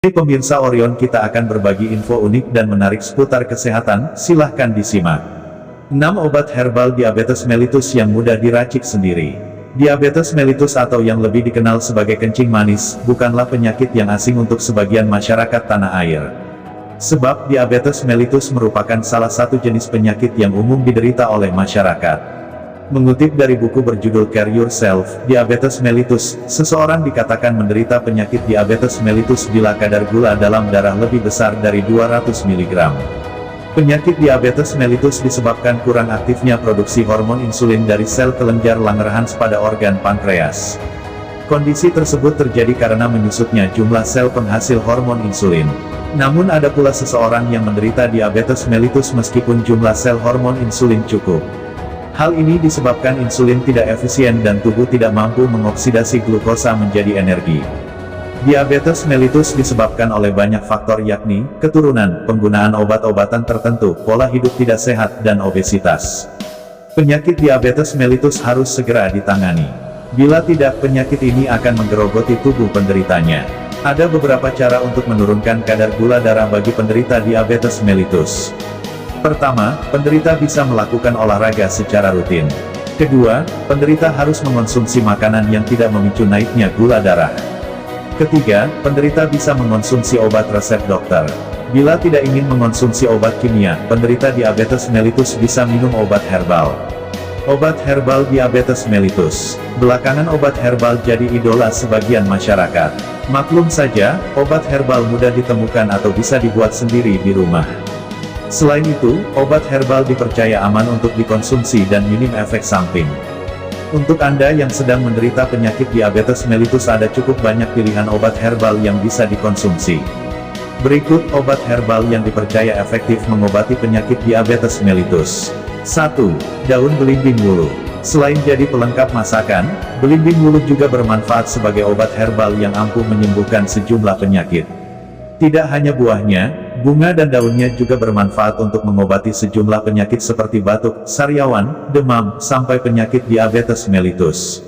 Hai pemirsa Orion, kita akan berbagi info unik dan menarik seputar kesehatan, silahkan disimak. 6 obat herbal diabetes mellitus yang mudah diracik sendiri. Diabetes mellitus atau yang lebih dikenal sebagai kencing manis, bukanlah penyakit yang asing untuk sebagian masyarakat tanah air. Sebab diabetes mellitus merupakan salah satu jenis penyakit yang umum diderita oleh masyarakat. Mengutip dari buku berjudul Care Yourself, Diabetes Mellitus, seseorang dikatakan menderita penyakit diabetes mellitus bila kadar gula dalam darah lebih besar dari 200 mg. Penyakit diabetes mellitus disebabkan kurang aktifnya produksi hormon insulin dari sel kelenjar Langerhans pada organ pankreas. Kondisi tersebut terjadi karena menyusutnya jumlah sel penghasil hormon insulin. Namun ada pula seseorang yang menderita diabetes mellitus meskipun jumlah sel hormon insulin cukup. Hal ini disebabkan insulin tidak efisien dan tubuh tidak mampu mengoksidasi glukosa menjadi energi. Diabetes mellitus disebabkan oleh banyak faktor yakni, keturunan, penggunaan obat-obatan tertentu, pola hidup tidak sehat, dan obesitas. Penyakit diabetes mellitus harus segera ditangani. Bila tidak, penyakit ini akan menggerogoti tubuh penderitanya. Ada beberapa cara untuk menurunkan kadar gula darah bagi penderita diabetes mellitus. Pertama, penderita bisa melakukan olahraga secara rutin. Kedua, penderita harus mengonsumsi makanan yang tidak memicu naiknya gula darah. Ketiga, penderita bisa mengonsumsi obat resep dokter. Bila tidak ingin mengonsumsi obat kimia, penderita diabetes mellitus bisa minum obat herbal. Obat herbal diabetes mellitus. Belakangan obat herbal jadi idola sebagian masyarakat. Maklum saja, obat herbal mudah ditemukan atau bisa dibuat sendiri di rumah. Selain itu, obat herbal dipercaya aman untuk dikonsumsi dan minim efek samping. Untuk Anda yang sedang menderita penyakit diabetes mellitus, ada cukup banyak pilihan obat herbal yang bisa dikonsumsi. Berikut obat herbal yang dipercaya efektif mengobati penyakit diabetes mellitus. 1. Daun belimbing wuluh. Selain jadi pelengkap masakan, belimbing wuluh juga bermanfaat sebagai obat herbal yang ampuh menyembuhkan sejumlah penyakit. Tidak hanya buahnya, bunga dan daunnya juga bermanfaat untuk mengobati sejumlah penyakit seperti batuk, sariawan, demam, sampai penyakit diabetes mellitus.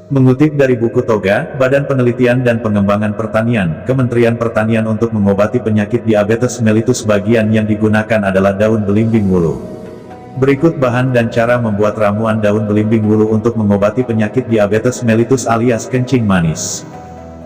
Mengutip dari buku Toga, Badan Penelitian dan Pengembangan Pertanian, Kementerian Pertanian, untuk mengobati penyakit diabetes mellitus bagian yang digunakan adalah daun belimbing wuluh. Berikut bahan dan cara membuat ramuan daun belimbing wuluh untuk mengobati penyakit diabetes mellitus alias kencing manis.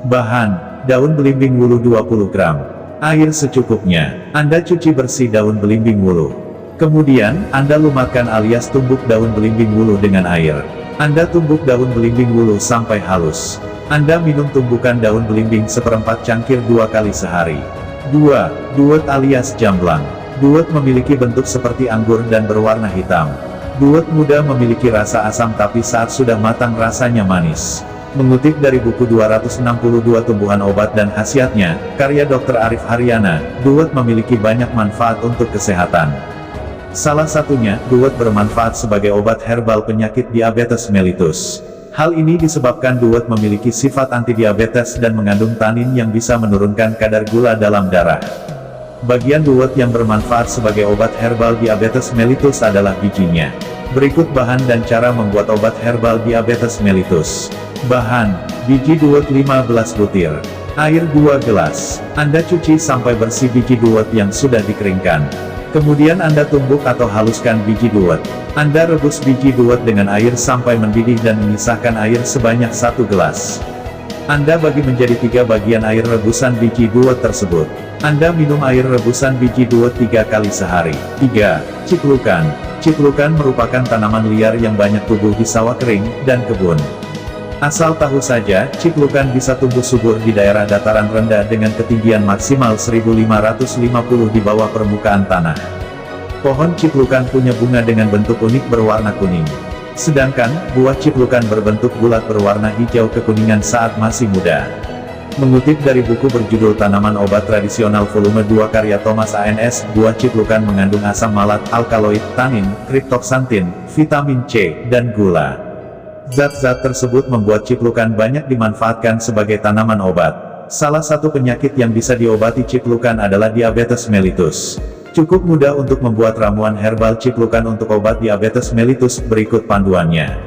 Bahan: daun belimbing wuluh 20 gram. Air secukupnya. Anda cuci bersih daun belimbing wuluh. Kemudian, Anda lumatkan alias tumbuk daun belimbing wuluh dengan air. Anda tumbuk daun belimbing wuluh sampai halus. Anda minum tumbukan daun belimbing seperempat cangkir 2 kali sehari. 2. Duet alias jamblang. Duet memiliki bentuk seperti anggur dan berwarna hitam. Duet muda memiliki rasa asam tapi saat sudah matang rasanya manis. Mengutip dari buku 262 Tumbuhan Obat dan Khasiatnya, karya Dr. Arif Haryana, duet memiliki banyak manfaat untuk kesehatan. Salah satunya, duet bermanfaat sebagai obat herbal penyakit diabetes mellitus. Hal ini disebabkan duet memiliki sifat antidiabetes dan mengandung tanin yang bisa menurunkan kadar gula dalam darah. Bagian duet yang bermanfaat sebagai obat herbal diabetes mellitus adalah bijinya. Berikut bahan dan cara membuat obat herbal diabetes mellitus. Bahan: biji duet 15 butir. Air 2 gelas. Anda cuci sampai bersih biji duet yang sudah dikeringkan. Kemudian Anda tumbuk atau haluskan biji duet. Anda rebus biji duet dengan air sampai mendidih dan memisahkan air sebanyak 1 gelas. Anda bagi menjadi 3 bagian air rebusan biji duet tersebut. Anda minum air rebusan biji duet 3 kali sehari. 3. Ciplukan. Ciplukan merupakan tanaman liar yang banyak tumbuh di sawah kering dan kebun. Asal tahu saja, ciplukan bisa tumbuh subur di daerah dataran rendah dengan ketinggian maksimal 1550 di bawah permukaan tanah. Pohon ciplukan punya bunga dengan bentuk unik berwarna kuning. Sedangkan, buah ciplukan berbentuk bulat berwarna hijau kekuningan saat masih muda. Mengutip dari buku berjudul Tanaman Obat Tradisional Volume 2 karya Thomas A.N.S., buah ciplukan mengandung asam malat, alkaloid, tanin, kriptoksantin, vitamin C, dan gula. Zat-zat tersebut membuat ciplukan banyak dimanfaatkan sebagai tanaman obat. Salah satu penyakit yang bisa diobati ciplukan adalah diabetes mellitus. Cukup mudah untuk membuat ramuan herbal ciplukan untuk obat diabetes mellitus, berikut panduannya.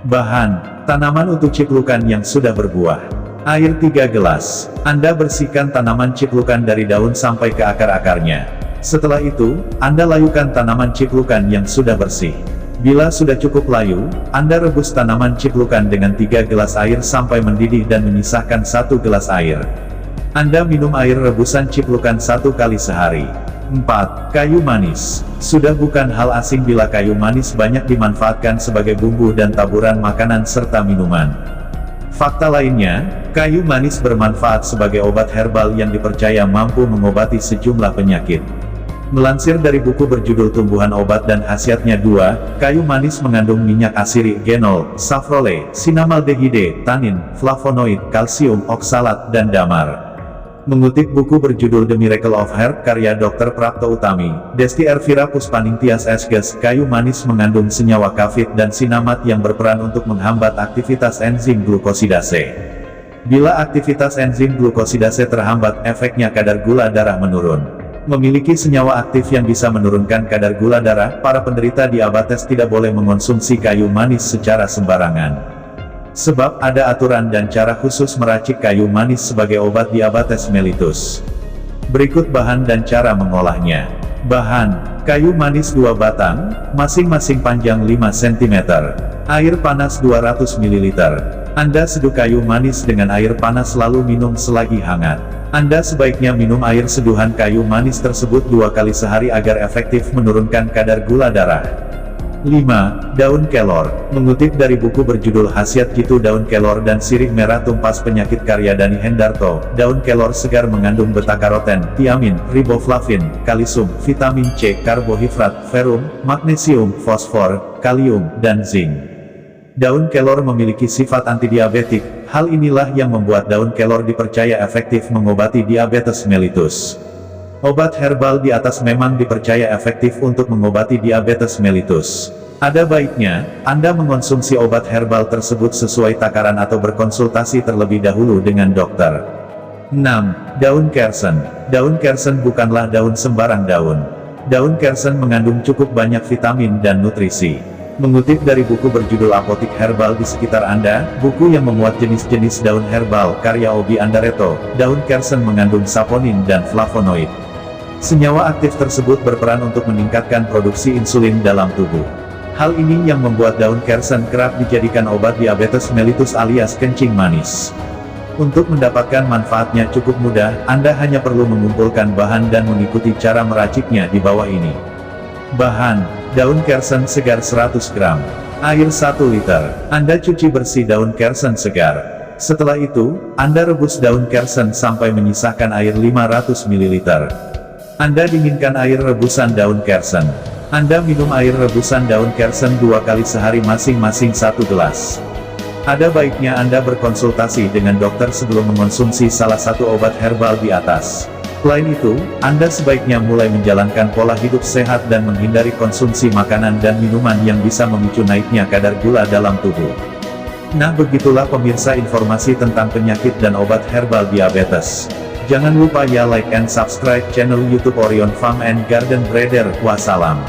Bahan: tanaman untuk ciplukan yang sudah berbuah. Air 3 gelas. Anda bersihkan tanaman ciplukan dari daun sampai ke akar-akarnya. Setelah itu, Anda layukan tanaman ciplukan yang sudah bersih. Bila sudah cukup layu, Anda rebus tanaman ciplukan dengan 3 gelas air sampai mendidih dan menyisahkan 1 gelas air. Anda minum air rebusan ciplukan 1 kali sehari. 4. Kayu manis. Sudah bukan hal asing bila kayu manis banyak dimanfaatkan sebagai bumbu dan taburan makanan serta minuman. Fakta lainnya, kayu manis bermanfaat sebagai obat herbal yang dipercaya mampu mengobati sejumlah penyakit. Melansir dari buku berjudul Tumbuhan Obat dan Khasiatnya 2, kayu manis mengandung minyak asirik genol, safrole, sinamaldehide, tanin, flavonoid, kalsium, oksalat, dan damar. Mengutip buku berjudul The Miracle of Herb karya Dr. Prapto Utami, Desti Ervira Puspaningtyas Esges, kayu manis mengandung senyawa kafein dan sinamat yang berperan untuk menghambat aktivitas enzim glukosidase. Bila aktivitas enzim glukosidase terhambat, efeknya kadar gula darah menurun. Memiliki senyawa aktif yang bisa menurunkan kadar gula darah, para penderita diabetes tidak boleh mengonsumsi kayu manis secara sembarangan. Sebab ada aturan dan cara khusus meracik kayu manis sebagai obat diabetes mellitus. Berikut bahan dan cara mengolahnya. Bahan: kayu manis 2 batang, masing-masing panjang 5 cm. Air panas 200 ml. Anda seduh kayu manis dengan air panas lalu minum selagi hangat. Anda sebaiknya minum air seduhan kayu manis tersebut 2 kali sehari agar efektif menurunkan kadar gula darah. 5. Daun kelor. Mengutip dari buku berjudul Khasiat Jitu Daun Kelor dan Sirih Merah Tumpas Penyakit karya Dani Hendarto, daun kelor segar mengandung beta-karoten, tiamin, riboflavin, kalisum, vitamin C, karbohidrat, ferum, magnesium, fosfor, kalium, dan zinc. Daun kelor memiliki sifat antidiabetik, hal inilah yang membuat daun kelor dipercaya efektif mengobati diabetes mellitus. Obat herbal di atas memang dipercaya efektif untuk mengobati diabetes mellitus. Ada baiknya, Anda mengonsumsi obat herbal tersebut sesuai takaran atau berkonsultasi terlebih dahulu dengan dokter. 6. Daun kersen. Daun kersen bukanlah daun sembarang daun. Daun kersen mengandung cukup banyak vitamin dan nutrisi. Mengutip dari buku berjudul Apotik Herbal di Sekitar Anda, buku yang memuat jenis-jenis daun herbal karya Obi Andareto, daun kersen mengandung saponin dan flavonoid. Senyawa aktif tersebut berperan untuk meningkatkan produksi insulin dalam tubuh. Hal ini yang membuat daun kersen kerap dijadikan obat diabetes mellitus alias kencing manis. Untuk mendapatkan manfaatnya cukup mudah, Anda hanya perlu mengumpulkan bahan dan mengikuti cara meraciknya di bawah ini. Bahan: daun kersen segar 100 gram, air 1 liter. Anda cuci bersih daun kersen segar. Setelah itu, Anda rebus daun kersen sampai menyisahkan air 500 ml. Anda dinginkan air rebusan daun kersen. Anda minum air rebusan daun kersen 2 kali sehari masing-masing 1 gelas. Ada baiknya Anda berkonsultasi dengan dokter sebelum mengonsumsi salah satu obat herbal di atas. Selain itu, Anda sebaiknya mulai menjalankan pola hidup sehat dan menghindari konsumsi makanan dan minuman yang bisa memicu naiknya kadar gula dalam tubuh. Nah, begitulah pemirsa informasi tentang penyakit dan obat herbal diabetes. Jangan lupa ya like and subscribe channel YouTube Orion Farm and Garden Breeder. Wassalam.